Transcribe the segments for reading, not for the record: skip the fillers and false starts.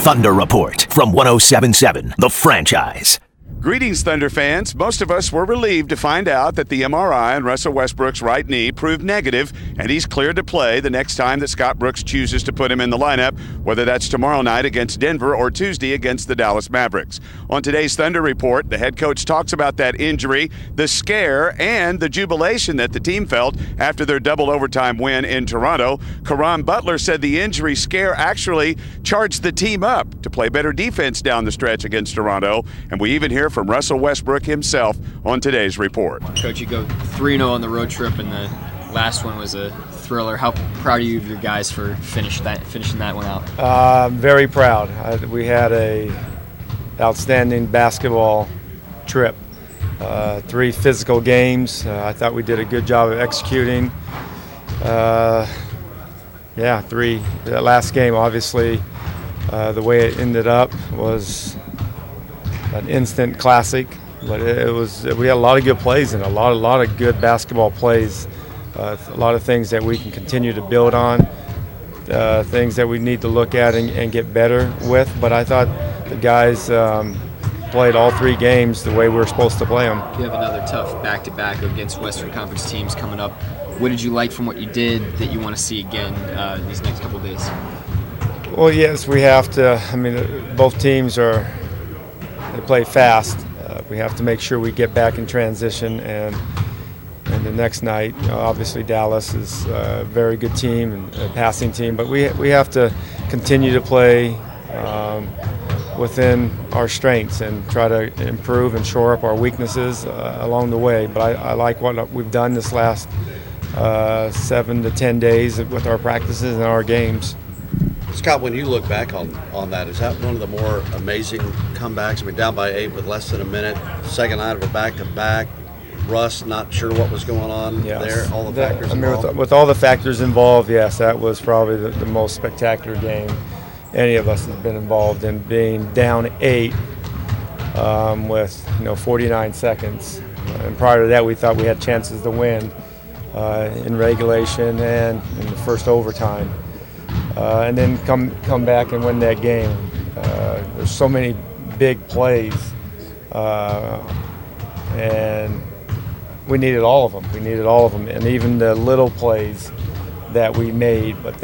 Thunder Report from 107.7 The Franchise. Greetings, Thunder fans. Most of us were relieved to find out that the MRI on Russell Westbrook's right knee proved negative, and he's cleared to play the next time that Scott Brooks chooses to put him in the lineup, whether that's tomorrow night against Denver or Tuesday against the Dallas Mavericks. On today's Thunder Report, the head coach talks about that injury, the scare, and the jubilation that the team felt after their double overtime win in Toronto. Caron Butler said the injury scare actually charged the team up to play better defense down the stretch against Toronto, and we even hear from Russell Westbrook himself on today's report. Coach, you go 3-0 on the road trip, and the last one was a thriller. How proud are you of your guys for finishing that one out? Very proud. We had a outstanding basketball trip. 3 physical games. I thought we did a good job of executing. That last game, obviously, the way it ended up was an instant classic, but we had a lot of good plays and a lot of good basketball plays. A lot of things that we can continue to build on, things that we need to look at and get better with. But I thought the guys played all 3 games the way we were supposed to play them. You have another tough back-to-back against Western Conference teams coming up. What did you like from what you did that you want to see again these next couple of days? Well, yes, we have to. I mean, both teams they play fast. We have to make sure we get back in transition, and the next night, obviously Dallas is a very good team and a passing team, but we have to continue to play within our strengths and try to improve and shore up our weaknesses along the way. But I like what we've done this last 7 to 10 days with our practices and our games. Scott, when you look back on that, is that one of the more amazing comebacks? I mean, down by 8 with less than a minute, second night of a back-to-back, Russ not sure what was going on there, all the factors involved? With all the factors involved, yes, that was probably the most spectacular game any of us have been involved in, being down 8 with 49 seconds. And prior to that, we thought we had chances to win in regulation and in the first overtime. And then come back and win that game. There's so many big plays, and we needed all of them. And even the little plays that we made, but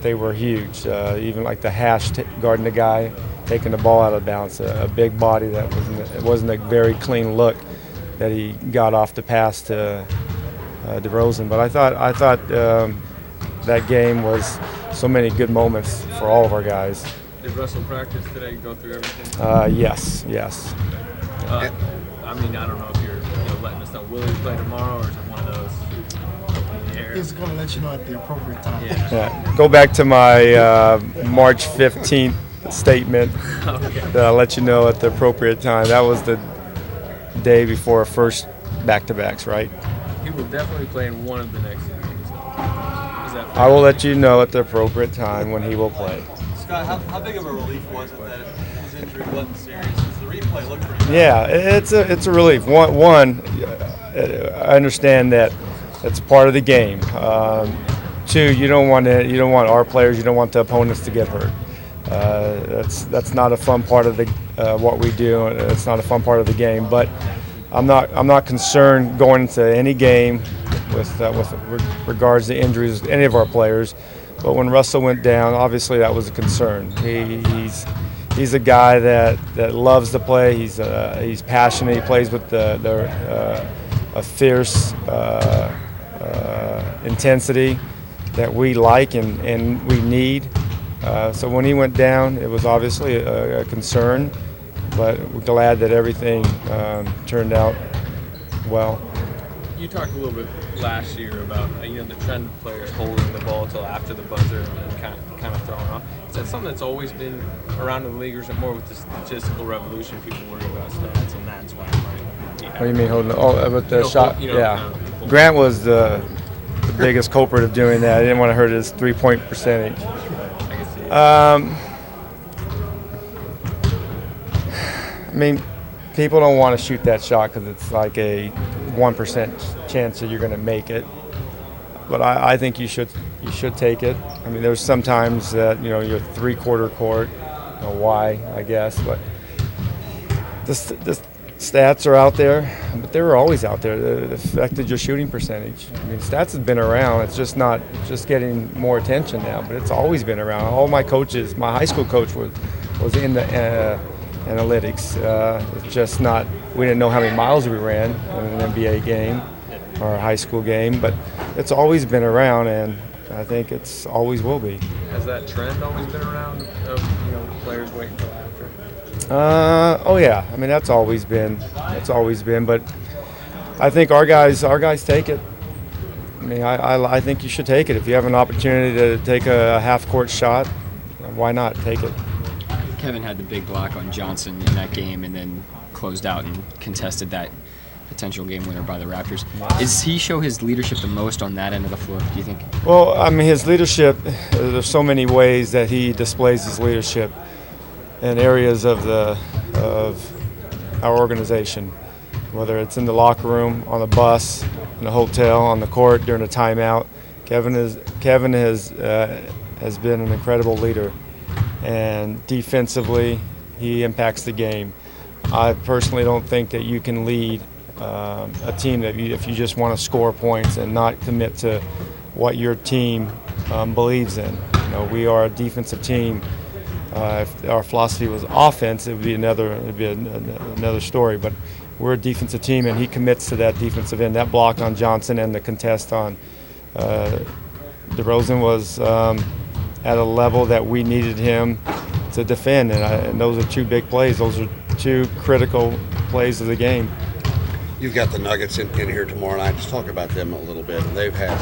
they were huge. Even like the hash guarding the guy, taking the ball out of bounds, a big body that wasn't a very clean look that he got off the pass to DeRozan. But I thought that game was so many good moments for all of our guys. Did Russell practice today, go through everything? Yes. I mean, I don't know if you're letting us know, will he play tomorrow, or is it one of those up in the air? He's going to let you know at the appropriate time. Yeah. Go back to my March 15th statement. Okay. I'll let you know at the appropriate time. That was the day before our first back-to-backs, right? He will definitely play in one of the next games. I will let you know at the appropriate time when he will play. Scott, how big of a relief was it that his injury wasn't serious? Because the replay looked pretty bad. Yeah, it's a relief. One, I understand that it's part of the game. 2, you don't want our players, you don't want the opponents to get hurt. That's not a fun part of the what we do. It's not a fun part of the game. But I'm not concerned going into any game with regards to injuries with any of our players. But when Russell went down, obviously that was a concern. He's a guy that loves to play. He's passionate. He plays with a fierce intensity that we like and we need. So when he went down, it was obviously a concern, but we're glad that everything turned out well. You talked a little bit last year about the trend of players holding the ball until after the buzzer and then kind of throwing off. Is that something that's always been around in the league, or is it more with the statistical revolution? People worry about stats, and that's why. What do you mean holding? With the shot? Grant was the biggest culprit of doing that. I didn't want to hurt his 3-point percentage. I mean, people don't want to shoot that shot because it's like a 1% chance that you're going to make it. But I think you should take it. I mean, there's sometimes that you're 3/4 court, why, I guess. But the stats are out there, but they were always out there. It affected your shooting percentage. I mean, stats have been around. It's just not just getting more attention now, but it's always been around. All my coaches, my high school coach was in the analytics. It's just not, we didn't know how many miles we ran in an NBA game or a high school game, but it's always been around, and I think it's always will be. Has that trend always been around of players waiting until after? Oh yeah. I mean, that's always been. But I think our guys take it. I mean, I think you should take it if you have an opportunity to take a half-court shot. Why not take it? Kevin had the big block on Johnson in that game, and then closed out and contested that potential game winner by the Raptors. Does he show his leadership the most on that end of the floor, do you think? Well, I mean, his leadership, there's so many ways that he displays his leadership in areas of our organization, whether it's in the locker room, on the bus, in the hotel, on the court, during a timeout. Kevin has been an incredible leader, and defensively, he impacts the game. I personally don't think that you can lead a team if you just want to score points and not commit to what your team believes in. We are a defensive team. If our philosophy was offense, it would be another story. But we're a defensive team, and he commits to that defensive end. That block on Johnson and the contest on DeRozan was at a level that we needed him to defend, and those are two big plays. Those are two critical plays of the game. You've got the Nuggets in here tomorrow night. Just talk about them a little bit. They've had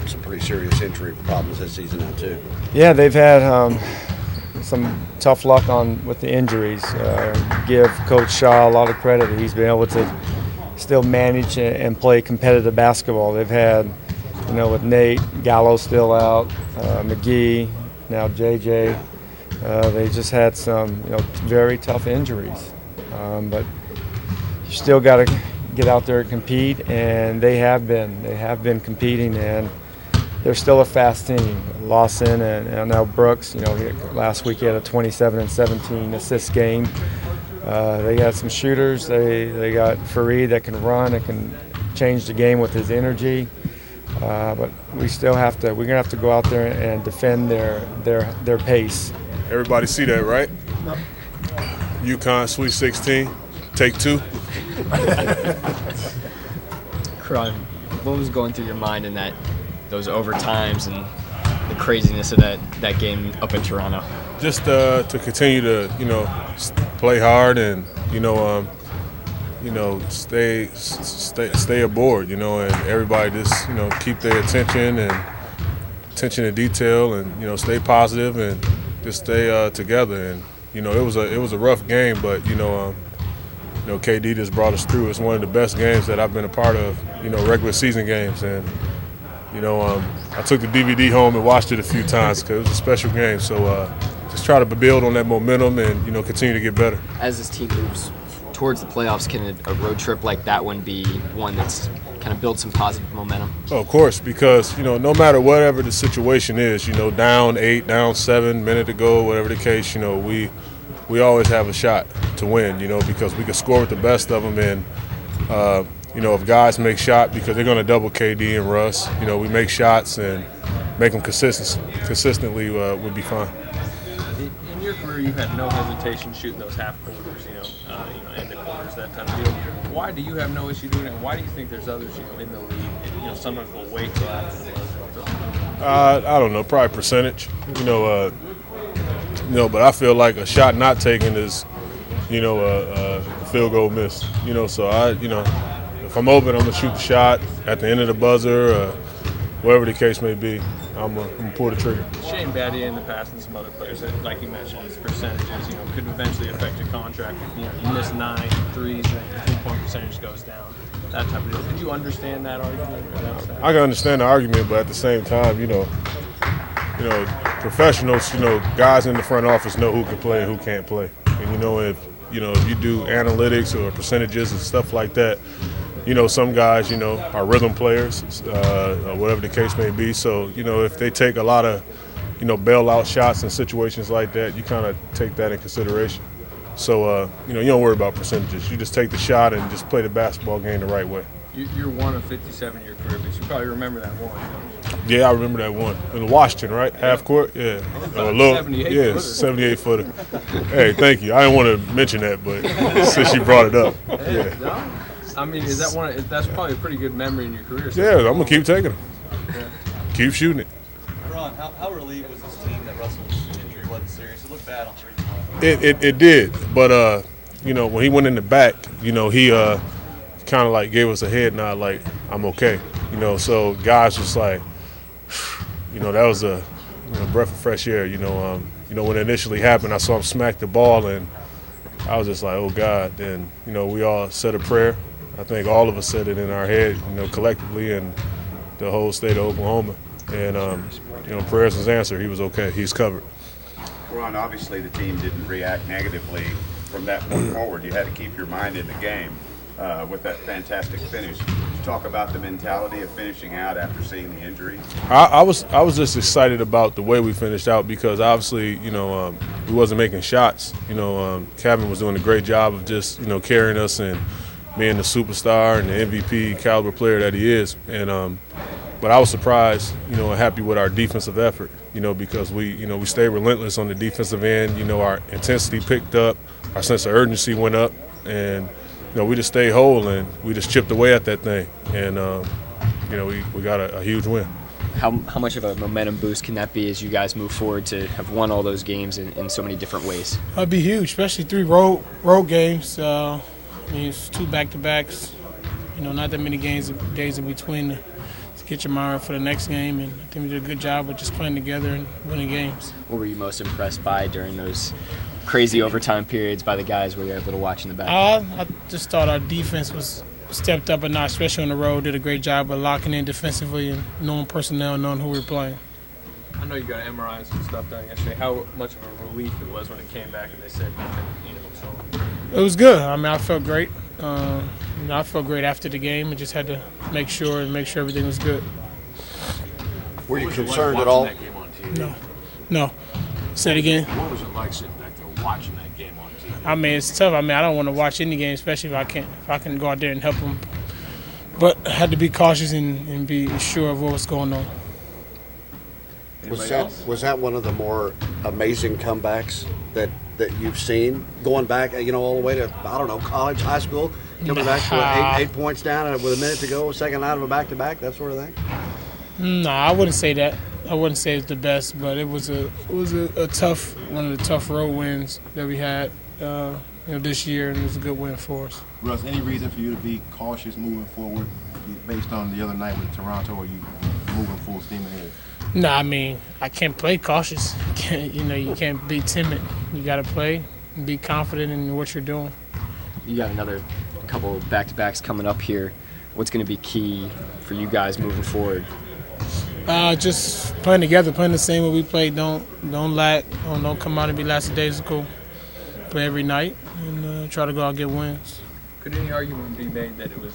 some pretty serious injury problems this season now too. Yeah, they've had some tough luck with the injuries. Give Coach Shaw a lot of credit. He's been able to still manage and play competitive basketball. They've had, with Nate, Gallo still out, McGee, now JJ. They just had some, very tough injuries. But you still got to get out there and compete, and they have been competing, and they're still a fast team. Lawson and now Brooks, last week he had a 27 and 17 assist game. They got some shooters. They got Fareed that can run and can change the game with his energy. But we're gonna have to go out there and defend their pace. Everybody see that, right? No. UConn Sweet 16, take two. Caron, what was going through your mind in those overtimes and the craziness of that game up in Toronto? Just to continue to play hard and stay aboard, and everybody just keep their attention to detail and stay positive and just stay together. And it was a rough game, but KD just brought us through. It's one of the best games that I've been a part of, regular season games. And I took the DVD home and watched it a few times because it was a special game. So just try to build on that momentum and continue to get better. As this team moves towards the playoffs, can a road trip like that one be one that's kind of build some positive momentum? Oh, of course, because no matter whatever the situation is, down 8, down 7, minute to go, whatever the case, we always have a shot to win, because we can score with the best of them. And if guys make shot, because they're going to double KD and Russ, we make shots and make them consistently would be fine. In your career, you've had no hesitation shooting those half quarters, end of quarters, that type of deal. Why do you have no issue doing it? And why do you think there's others, in the league, sometimes will wait till after the buzzer? I don't know, probably percentage, but I feel like a shot not taken is, a field goal miss. So if I'm open, I'm gonna shoot the shot at the end of the buzzer, whatever the case may be. I'm gonna pull the trigger. Shane Battier in the past and some other players, like you mentioned, his percentages, could eventually affect your contract. If, you miss 9 threes, then your 3-point percentage goes down. That type of deal. Could you understand that argument? I can understand the argument, but at the same time, professionals, guys in the front office know who can play and who can't play. And if you do analytics or percentages and stuff like that, some guys, are rhythm players, whatever the case may be. So, if they take a lot of bail out shots in situations like that, you kind of take that in consideration. So, you don't worry about percentages. You just take the shot and just play the basketball game the right way. You're 1 of 57 in your career, but you probably remember that one. Yeah, I remember that one in Washington, right? Yeah. Half court, yeah. A little, 78-footer. Hey, thank you. I didn't want to mention that, but since you brought it up, yeah. No? I mean, is that that's probably a pretty good memory in your career? So yeah, I'm gonna keep taking them. Yeah. Keep shooting it. Ron, how relieved was this team that Russell's injury wasn't serious? It looked bad on the It did, but when he went in the back, he kind of like gave us a head nod, like I'm okay. So guys just like, that was a breath of fresh air. When it initially happened, I saw him smack the ball, and I was just like, oh God. And we all said a prayer. I think all of us said it in our head, collectively, and the whole state of Oklahoma. And prayers was answered. He was okay. He's covered. Ron, obviously the team didn't react negatively from that point forward. You had to keep your mind in the game with that fantastic finish. Could you talk about the mentality of finishing out after seeing the injury? I was just excited about the way we finished out because obviously, we wasn't making shots. Kevin was doing a great job of just, carrying us and being the superstar and the MVP caliber player that he is. And but I was surprised, and happy with our defensive effort, because we stayed relentless on the defensive end. Our intensity picked up, our sense of urgency went up, and we just stayed whole and we just chipped away at that thing. And we got a huge win. How much of a momentum boost can that be as you guys move forward to have won all those games in so many different ways? It'd be huge, especially 3 road games. It's 2 back-to-backs. Not that many days in between to get your mind for the next game, and I think we did a good job of just playing together and winning games. What were you most impressed by during those crazy overtime periods by the guys where you're able to watch in the back? I just thought our defense was stepped up a notch, especially on the road. Did a great job of locking in defensively and knowing personnel, knowing who we were playing. I know you got MRIs and stuff done yesterday. How much of a relief it was when it came back and they said nothing, so. It was good. I felt great. I felt great after the game and just had to make sure everything was good. Were you concerned at all? No. Say it again. What was it like sitting back there watching that game on TV? It's tough. I don't want to watch any game, especially if I can go out there and help them. But I had to be cautious and be sure of what was going on. Was that one of the more amazing comebacks that you've seen, going back, all the way to, college, high school, coming back to eight points down and with a minute to go, second night of a back-to-back, that sort of thing? No, I wouldn't say that. I wouldn't say it's the best, but it was a tough, one of the tough road wins that we had this year, and it was a good win for us. Russ, any reason for you to be cautious moving forward based on the other night with Toronto, or you moving full steam ahead? No, I can't play cautious. You can't be timid. You got to play and be confident in what you're doing. You got another couple back-to-backs coming up here. What's going to be key for you guys moving forward? Just playing together, playing the same way we played. Don't lack. Don't come out and be lackadaisical. Play every night and try to go out and get wins. Could any argument be made that it was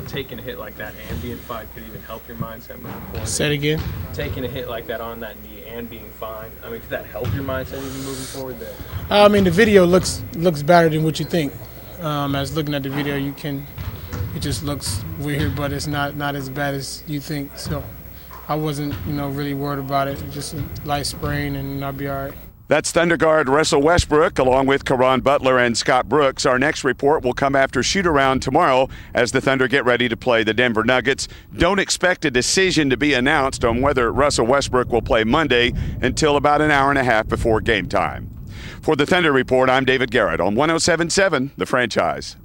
taking a hit like that and being fine could even help your mindset moving forward? Say it again. Taking a hit like that on that knee and being fine. Could that help your mindset even moving forward? The video looks better than what you think. As looking at the video, it just looks weird, but it's not as bad as you think. So I wasn't really worried about it. Just a light sprain, and I'll be all right. That's Thunder guard Russell Westbrook along with Caron Butler and Scott Brooks. Our next report will come after shoot-around tomorrow as the Thunder get ready to play the Denver Nuggets. Don't expect a decision to be announced on whether Russell Westbrook will play Monday until about an hour and a half before game time. For the Thunder Report, I'm David Garrett on 107.7 The Franchise.